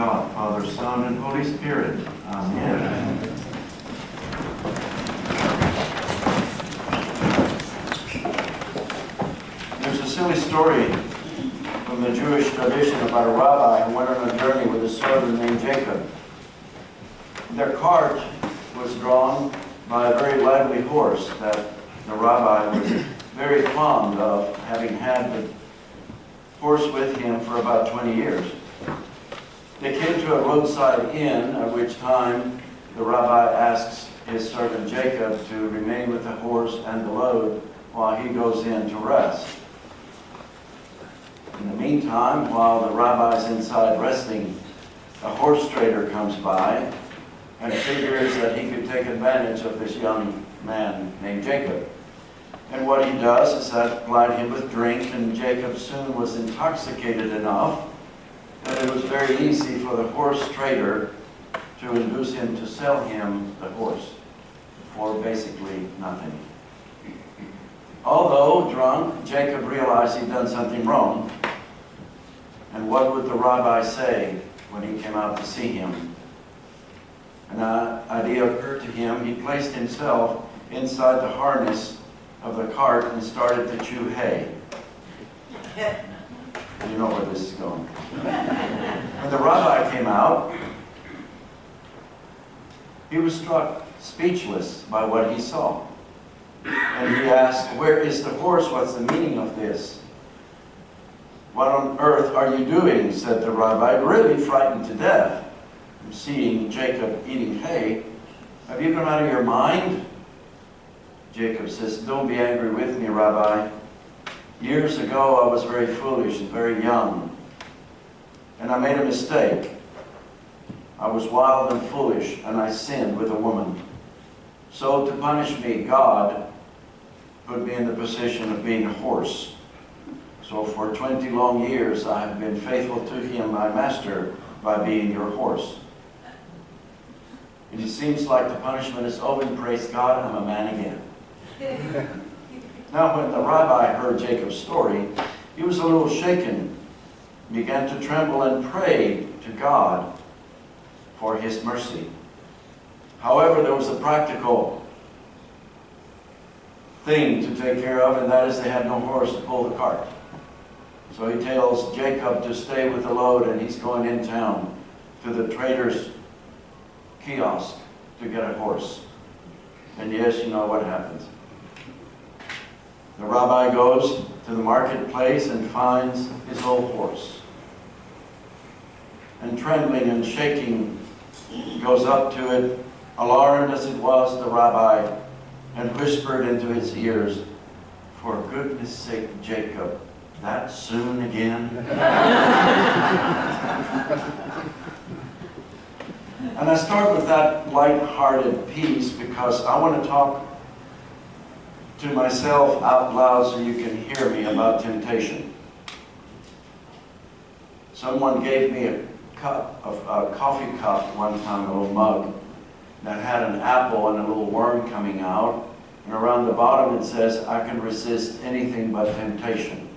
God, Father, Son, and Holy Spirit. Amen. There's a silly story from the Jewish tradition about a rabbi who went on a journey with a servant named Jacob. Their cart was drawn by a very lively horse that the rabbi was very fond of, having had the horse with him for about 20 years. They came to a roadside inn, at which time the rabbi asks his servant Jacob to remain with the horse and the load while he goes in to rest. In the meantime, while the rabbi's inside resting, a horse trader comes by and figures that he could take advantage of this young man named Jacob. And what he does is supply him with drink, and Jacob soon was intoxicated enough that it was very easy for the horse trader to induce him to sell him the horse for basically nothing. Although drunk, Jacob realized he'd done something wrong. And what would the rabbi say when he came out to see him? An idea occurred to him. He placed himself inside the harness of the cart and started to chew hay. You know where this is going. When the rabbi came out, he was struck speechless by what he saw. And he asked, "Where is the horse? What's the meaning of this?" "What on earth are you doing?" said the rabbi, really frightened to death from seeing Jacob eating hay. "Have you gone out of your mind?" Jacob says, "Don't be angry with me, Rabbi. Years ago I was very foolish and very young, and I made a mistake. I was wild and foolish, and I sinned with a woman. So to punish me, God put me in the position of being a horse. So for 20 long years I have been faithful to him, my master, by being your horse. It seems like the punishment is over, and praise God, I'm a man again." Now when the rabbi heard Jacob's story, he was a little shaken, began to tremble and pray to God for his mercy. However, there was a practical thing to take care of, and that is they had no horse to pull the cart. So he tells Jacob to stay with the load, and he's going in town to the trader's kiosk to get a horse. And yes, you know what happens. The rabbi goes to the marketplace and finds his old horse. And trembling and shaking, goes up to it, alarmed as it was, the rabbi, and whispered into his ears, "For goodness sake, Jacob, that soon again?" And I start with that light-hearted piece because I want to talk to myself out loud so you can hear me about temptation. Someone gave me a coffee cup one time, a little mug, that had an apple and a little worm coming out, and around the bottom it says, "I can resist anything but temptation."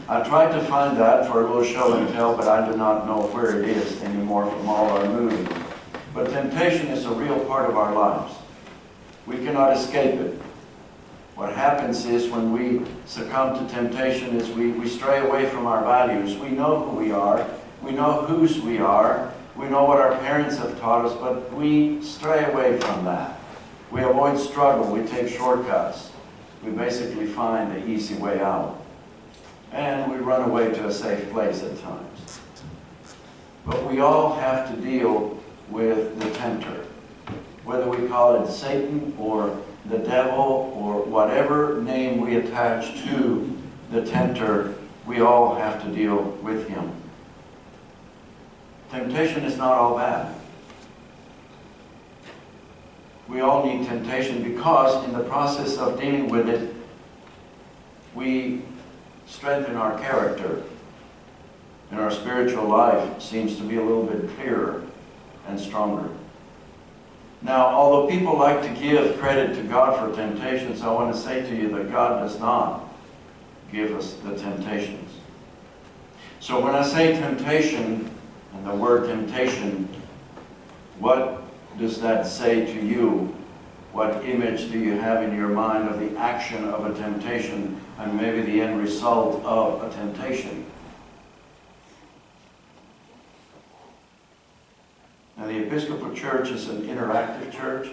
I tried to find that for a little show and tell, but I do not know where it is anymore from all our moving. But temptation is a real part of our lives. We cannot escape it. What happens is when we succumb to temptation is we stray away from our values. We know who we are. We know whose we are. We know what our parents have taught us, but we stray away from that. We avoid struggle. We take shortcuts. We basically find the easy way out. And we run away to a safe place at times. But we all have to deal with the tempter. Whether we call it Satan or the devil or whatever name we attach to the tempter, we all have to deal with him. Temptation is not all bad. We all need temptation because in the process of dealing with it, we strengthen our character, and our spiritual life seems to be a little bit clearer and stronger. Now, although people like to give credit to God for temptations, I want to say to you that God does not give us the temptations. So when I say temptation, and the word temptation, what does that say to you? What image do you have in your mind of the action of a temptation and maybe the end result of a temptation? Now, the Episcopal Church is an interactive church.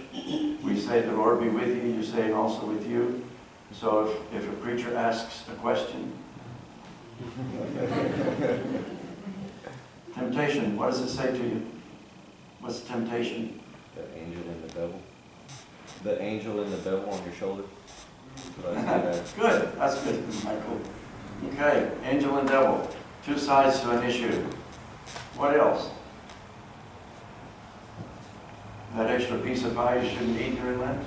We say, the Lord be with you. You say, and also with you. So if a preacher asks a question, temptation, what does it say to you? What's temptation? The angel and the devil. The angel and the devil on your shoulder. Good. That's good, Michael. Okay. Angel and devil. Two sides to an issue. What else? That extra piece of pie you shouldn't eat during Lent?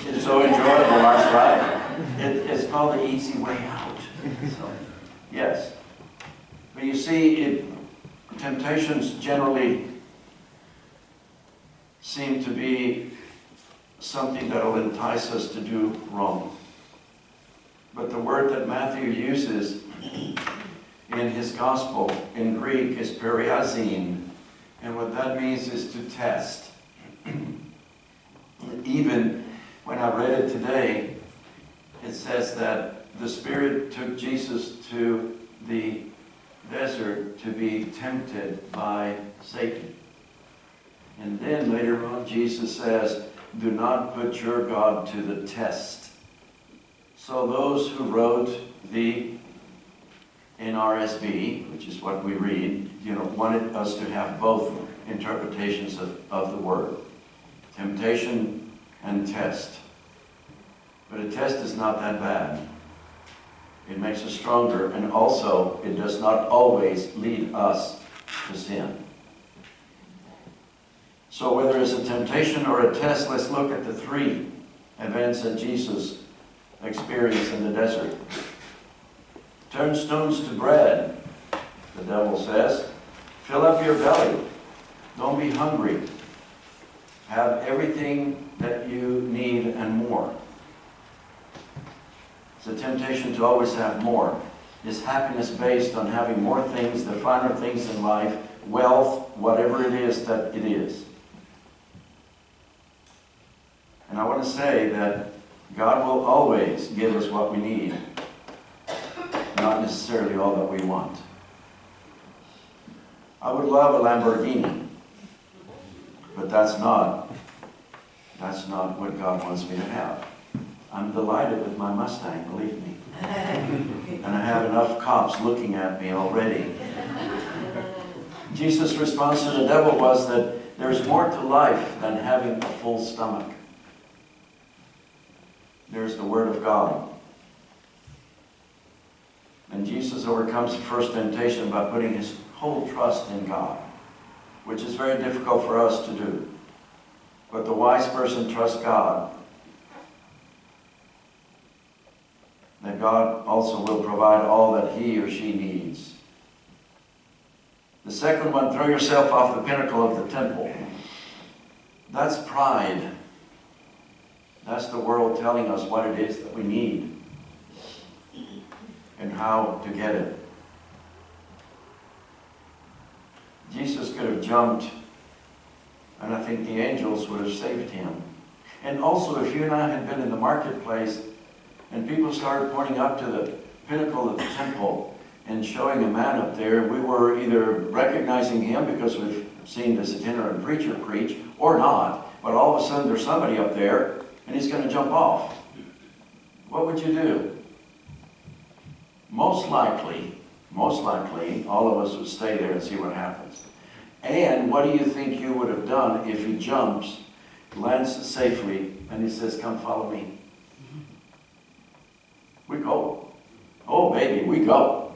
It's so enjoyable, that's right. It's called the easy way out. So, yes. But you see, temptations generally seem to be something that will entice us to do wrong. But the word that Matthew uses in his gospel in Greek is periazine, and what that means is to test. Even when I read it today, it says that the Spirit took Jesus to the desert to be tempted by Satan. And then later on, Jesus says, do not put your God to the test. So those who wrote the NRSV, which is what we read, wanted us to have both interpretations of the word. Temptation and test. But a test is not that bad. It makes us stronger, and also it does not always lead us to sin. So whether it's a temptation or a test, let's look at the three events that Jesus experienced in the desert. Turn stones to bread, the devil says. Fill up your belly. Don't be hungry. Have everything that you need and more. It's a temptation to always have more. Is happiness based on having more things, the finer things in life, wealth, whatever it is that it is. And I want to say that God will always give us what we need, not necessarily all that we want. I would love a Lamborghini, but that's not what God wants me to have. I'm delighted with my Mustang, believe me. And I have enough cops looking at me already. Jesus' response to the devil was that there's more to life than having a full stomach. There's the Word of God. And Jesus overcomes the first temptation by putting his whole trust in God, which is very difficult for us to do. But the wise person trusts God, that God also will provide all that he or she needs. The second one, throw yourself off the pinnacle of the temple. That's pride. That's the world telling us what it is that we need and how to get it. Jesus could have jumped, and I think the angels would have saved him. And also, if you and I had been in the marketplace and people started pointing up to the pinnacle of the temple and showing a man up there, we were either recognizing him because we've seen this itinerant preacher preach, or not. But all of a sudden there's somebody up there and he's going to jump off. What would you do? Most likely, all of us would stay there and see what happens. And what do you think you would have done if he jumps, lands safely, and he says, come follow me? We go. Oh, baby, we go.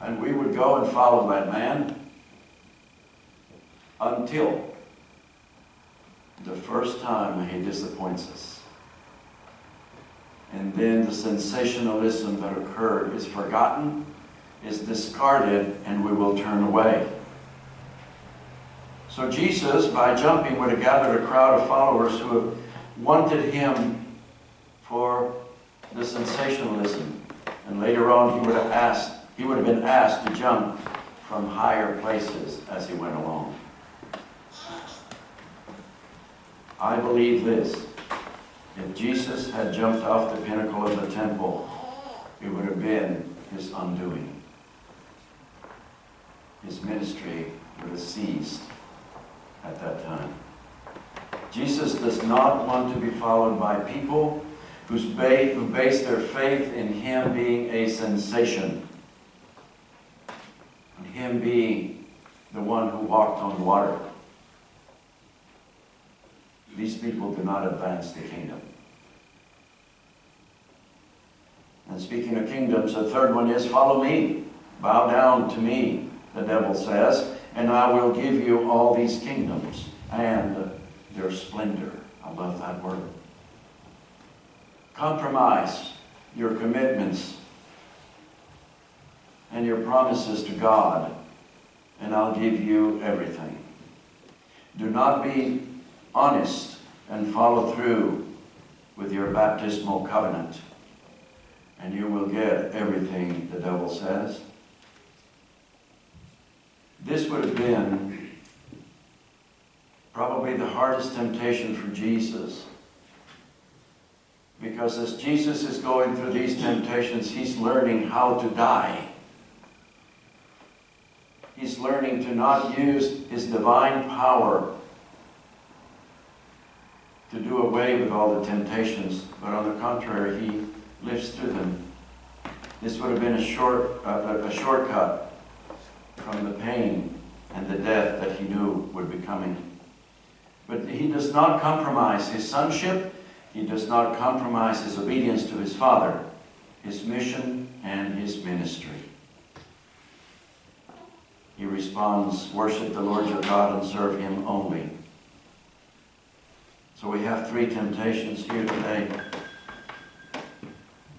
And we would go and follow that man until the first time he disappoints us. And then the sensationalism that occurred is forgotten, is discarded, and we will turn away. So Jesus, by jumping, would have gathered a crowd of followers who wanted him for the sensationalism. And later on, he would have been asked to jump from higher places as he went along. I believe this. If Jesus had jumped off the pinnacle of the temple, it would have been his undoing. His ministry would have ceased at that time. Jesus does not want to be followed by people who base their faith in him being a sensation, and him being the one who walked on water. These people do not advance the kingdom. And speaking of kingdoms, the third one is, follow me. Bow down to me, the devil says, and I will give you all these kingdoms and their splendor. I love that word. Compromise your commitments and your promises to God, and I'll give you everything. Do not be honest and follow through with your baptismal covenant, and you will get everything the devil says. This would have been probably the hardest temptation for Jesus, because as Jesus is going through these temptations, he's learning how to die. He's learning to not use his divine power to do away with all the temptations, but on the contrary, he lives through them. This would have been a shortcut from the pain and the death that he knew would be coming. But he does not compromise his sonship. He does not compromise his obedience to his Father, his mission, and his ministry. He responds, worship the Lord your God and serve him only. So we have three temptations here today.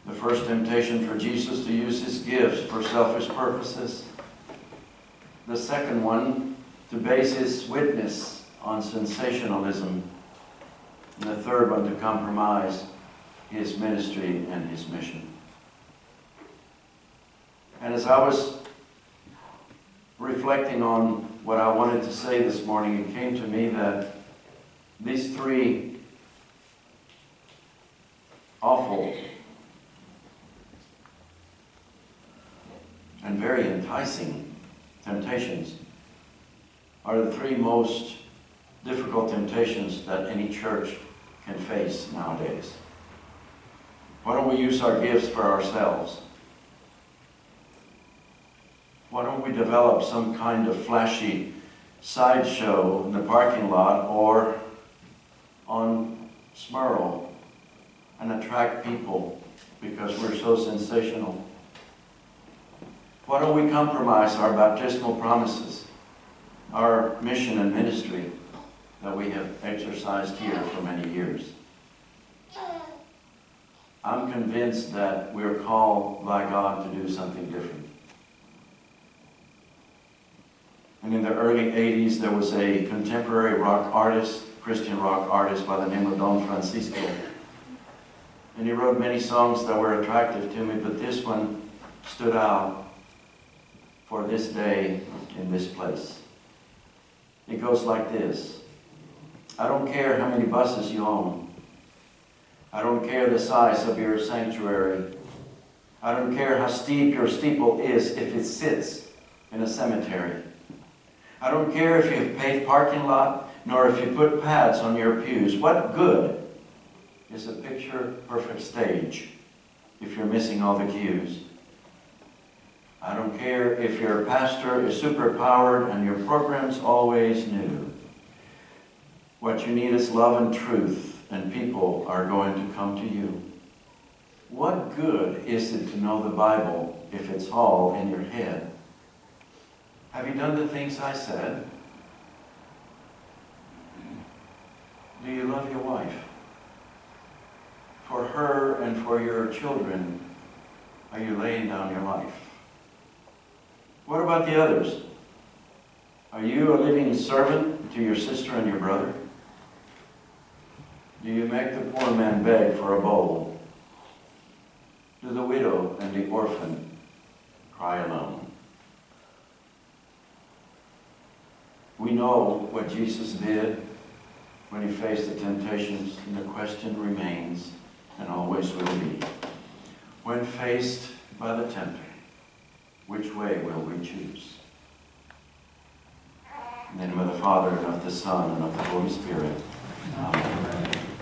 The first temptation for Jesus to use his gifts for selfish purposes. The second one, to base his witness on sensationalism. And the third one, to compromise his ministry and his mission. And as I was reflecting on what I wanted to say this morning, it came to me that these three awful and very enticing temptations are the three most difficult temptations that any church can face nowadays. Why don't we use our gifts for ourselves? Why don't we develop some kind of flashy sideshow in the parking lot or on Smurl and attract people because we're so sensational? Why don't we compromise our baptismal promises, our mission and ministry that we have exercised here for many years? I'm convinced that we're called by God to do something different. And in the early 80s, there was a contemporary rock artist, Christian rock artist by the name of Don Francisco. And he wrote many songs that were attractive to me, but this one stood out for this day in this place. It goes like this. I don't care how many buses you own. I don't care the size of your sanctuary. I don't care how steep your steeple is if it sits in a cemetery. I don't care if you have paved parking lot, nor if you put pads on your pews. What good is a picture-perfect stage if you're missing all the cues? I don't care if your pastor is super-powered and your program's always new. What you need is love and truth, and people are going to come to you. What good is it to know the Bible if it's all in your head? Have you done the things I said? Do you love your wife? For her and for your children, are you laying down your life? What about the others? Are you a living servant to your sister and your brother? Do you make the poor man beg for a bowl? Do the widow and the orphan cry alone? We know what Jesus did when he faced the temptations, and the question remains, and always will be, when faced by the tempter, which way will we choose? In the name of the Father, and of the Son, and of the Holy Spirit. Amen.